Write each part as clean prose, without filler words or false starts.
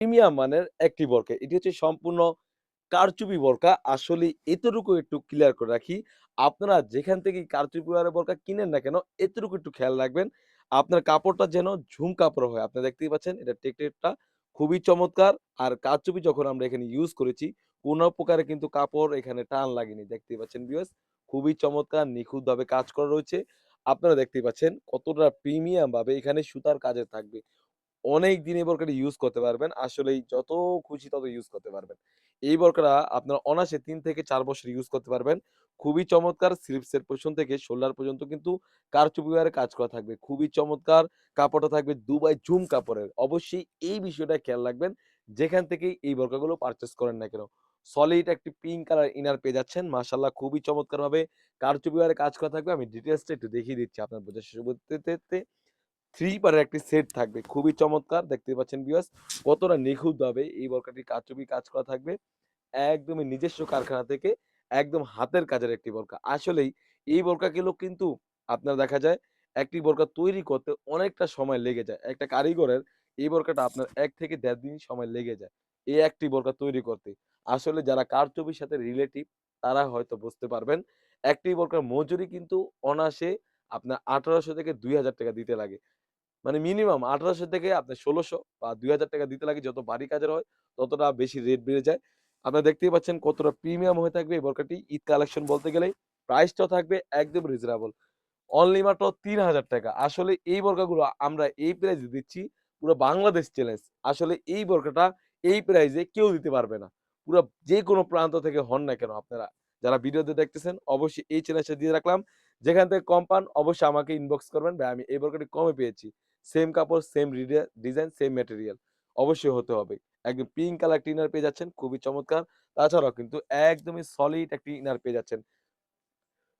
Premium মানের একটি বোরকা। এটি হচ্ছে সম্পূর্ণ কারচুপি বোরকা। আসলে এতটুকু একটু ক্লিয়ার করে রাখি। আপনারা যেখান থেকেই কারচুপি ওয়ারের বোরকা কিনেন না কেন, এতটুকু একটু খেয়াল রাখবেন। আপনার কাপড়টা যেন ঝুম কাপড় হয়। আপনারা দেখতেই পাচ্ছেন এটার টেক্সচারটা খুবই চমৎকার। আর কারচুপি যখন আমরা এখানে ইউজ করেছি, কোন প্রকারে কিন্তু কাপড় এখানে টান লাগেনি। দেখতেই পাচ্ছেন ভিউয়ার্স। খুবই চমৎকার নিখুঁতভাবে কাজ করা রয়েছে। আপনারা দেখতেই পাচ্ছেন কতটা প্রিমিয়াম ভাবে এখানে সুতার কাজের থাকবে। অনেকদিন এই বোরকাটা ইউজ করতে পারবেন। আসলেই যত খুশি তত ইউজ করতে পারবেন। এই বোরকাটা আপনারা অনায়াসে ৩ থেকে ৪ বছর ইউজ করতে পারবেন। খুবই চমৎকার স্লিপসের পোরশন থেকে শোল্ডার পর্যন্ত কিন্তু কারচুপি ওয়্যারে কাজ করা থাকবে। খুবই চমৎকার কাপড়টা থাকবে দুবাই জুম কাপড়ের। অবশ্যই এই বিষয়টা খেয়াল রাখবেন যেখান থেকেই এই বোরকাগুলো পারচেজ করেন না কেন। সলিড একটি পিঙ্ক কালার ইনার পেয়ে যাচ্ছেন। মাশাআল্লাহ খুবই চমৎকারভাবে কারচুপি ওয়্যারে কাজ করা থাকবে। আমি ডিটেইলসটা একটু দেখিয়ে দিচ্ছি আপনার বোঝার সুবিধার্থে। 3 পারের একটি সেট থাকবে। খুবই চমৎকার দেখতেই পাচ্ছেন ভিউয়ার্স কতটা নিখুঁতভাবে এই বোরকাটি কারচুপি কাজ করা থাকবে। একদমই নিজস্ব কারখানা থেকে একদম হাতের কাজের একটি বোরকা। আসলেই এই বোরকাগুলো কিন্তু আপনার দেখা যায় একটি বোরকা তৈরি করতে অনেকটা সময় লেগে যায়। একটা কারিগরের এই বোরকাটা আপনার ১ থেকে ১.৫ দিন সময় লেগে যায়। এই একটি বোরকা তৈরি করতে। আসলে যারা কারচুপির সাথে রিলেটিভ তারা হয়তো বুঝতে পারবেন। একটি বোরকার মজুরি কিন্তু অনায়াসে আপনার ১৮০০ থেকে ৳২,০০০ দিতে লাগে। মানে মিনিমাম ১৮০০ থেকে আপনার ১৬০০ বা ৳২,০০০ দিতে লাগে যত ভারী কাজের হয়, ততটা বেশি রেট বেড়ে যায়। আপনারা দেখতেই পাচ্ছেন কতটা প্রিমিয়াম হয়ে থাকবে এই বোরকাটি। ঈদ কালেকশন বলতে গেলেই প্রাইসটাও থাকবে একদম রিজনেবল। অনলি মাত্র ৳৩,০০০। আসলে এই বোরকাগুলো আমরা এই প্রাইসে দিচ্ছি পুরো বাংলাদেশ চ্যালেঞ্জ। আসলে এই বোরকাটা এই প্রাইসে কেউ দিতে পারবে না। পুরা যেকোনো প্রান্ত থেকে হন না কেন আপনারা যারা ভিডিওতে দেখতেছেন অবশ্যই এই চ্যালেঞ্জটা দিয়ে রাখলাম। যেখান থেকে কম পান অবশ্যই আমাকে ইনবক্স করবেন ভাই আমি এই বোরকাটি কমে পেয়েছি। সেম কাপড়, সেম ডিজাইন, সেম ম্যাটেরিয়াল। অবশ্যই হতে হবে। একদম পিঙ্ক কালার একটি ইনার পেয়ে যাচ্ছেন খুবই চমৎকার। তাছাড়াও কিন্তু একদমই সলিড একটি ইনার পেয়ে যাচ্ছেন।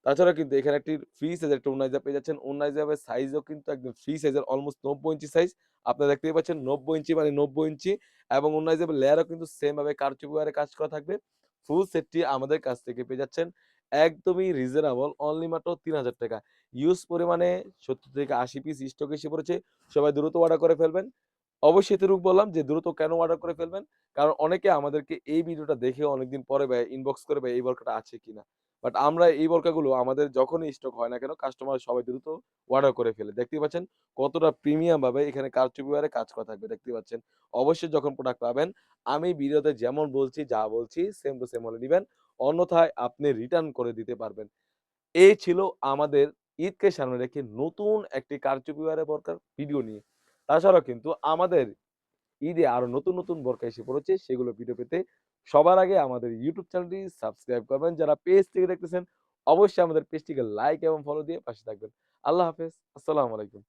তাছাড়া কিন্তু এখানে একটি ফ্রি সাইজের একটা ওড়না পেয়ে যাচ্ছেন। ওড়না হিসাবে সাইজও কিন্তু একদম ফ্রি সাইজের অলমোস্ট ৯০ ইঞ্চি সাইজ। আপনারা দেখতেই পাচ্ছেন ৯০ ইঞ্চি মানে ৯০ ইঞ্চি এবং ওড়না হিসাবে লেয়ারও কিন্তু সেম ভাবে কারচুপি ওয়্যারে কাজ করা থাকবে। ফুল সেটটি আমাদের কাছ থেকে পেয়ে যাচ্ছেন একদমই রিজনেবল অনলি মাত্র ৳৩,০০০। ইউজ পরিমাণে ৭০ থেকে ৮০ পিস স্টক এসে পড়েছে। সবাই দ্রুত অর্ডার করে ফেলবেন। অবশ্যই এতটুকু বললাম যে দ্রুত কেন অর্ডার করে ফেলবেন? কারণ অনেকে আমাদেরকে এই ভিডিওটা দেখে অনেকদিন পরে ভাই ইনবক্স করে ভাই এই বোরকাটা আছে কিনা? বাট আমরা এই বোরকাগুলো আমাদের যখনই স্টক হয় না কেন কাস্টমার সবাই দ্রুত অর্ডার করে ফেলে। দেখতেই পাচ্ছেন কতটা প্রিমিয়াম ভাবে এখানে কারচুপি ওয়্যারে কাজ করা থাকবে দেখতেই পাচ্ছেন। অবশ্যই যখন প্রোডাক্ট পাবেন আমি ভিডিওতে যেমন বলছি, যা বলছি সেম টু সেম হলে নিবেন। অন্যথায় আপনি রিটার্ন করে দিতে পারবেন। এই ছিল আমাদের ঈদকে সামনে রেখে নতুন একটি কারচুপি ওয়্যারে বোরকার ভিডিও নিয়ে। তাছাড়াও কিন্তু আমাদের ঈদে আরো নতুন বোরকা এসে পড়েছে। সেগুলো ভিডিও পেতে সবার আগে আমাদের YouTube চ্যানেলটি সাবস্ক্রাইব করবেন। যারা পেজ থেকে দেখতেছেন অবশ্যই আমাদের পেজটিকে লাইক এবং ফলো দিয়ে পাশে থাকবেন। আল্লাহ হাফেজ। আসসালামু আলাইকুম।